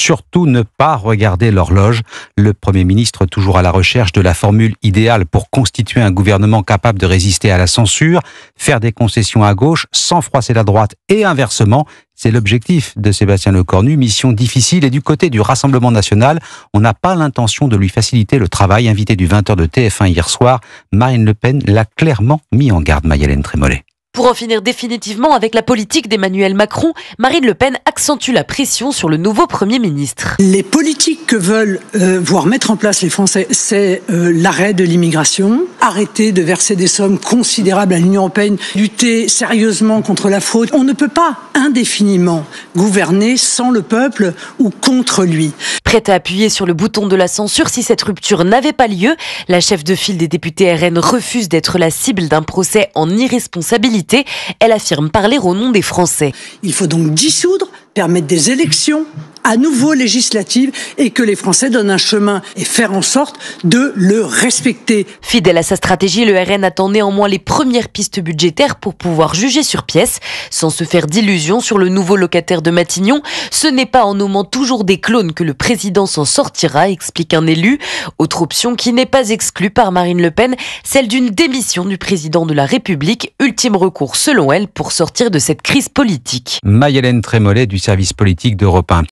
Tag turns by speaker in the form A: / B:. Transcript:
A: surtout ne pas regarder l'horloge. Le Premier ministre, toujours à la recherche de la formule idéale pour constituer un gouvernement capable de résister à la censure, faire des concessions à gauche sans froisser la droite et inversement. C'est l'objectif de Sébastien Lecornu, mission difficile. Et du côté du Rassemblement national, on n'a pas l'intention de lui faciliter le travail. Invité du 20h de TF1 hier soir, Marine Le Pen l'a clairement mis en garde, Maï-Hélène Trémollet.
B: Pour en finir définitivement avec la politique d'Emmanuel Macron, Marine Le Pen accentue la pression sur le nouveau Premier ministre.
C: Les politiques que veulent voir mettre en place les Français, c'est l'arrêt de l'immigration, arrêter de verser des sommes considérables à l'Union européenne, lutter sérieusement contre la fraude. On ne peut pas indéfiniment gouverner sans le peuple ou contre lui.
B: Prête à appuyer sur le bouton de la censure si cette rupture n'avait pas lieu, la chef de file des députés RN refuse d'être la cible d'un procès en irresponsabilité. Elle affirme parler au nom des Français.
C: Il faut donc dissoudre, permettre des élections à nouveau législatives et que les Français donnent un chemin et faire en sorte de le respecter.
B: Fidèle à sa stratégie, le RN attend néanmoins les premières pistes budgétaires pour pouvoir juger sur pièce, sans se faire d'illusions sur le nouveau locataire de Matignon. Ce n'est pas en nommant toujours des clones que le président s'en sortira, explique un élu. Autre option qui n'est pas exclue par Marine Le Pen, celle d'une démission du président de la République, ultime recours selon elle pour sortir de cette crise politique.
A: Maï-Hélène Trémollet du service politique d'Europe 1.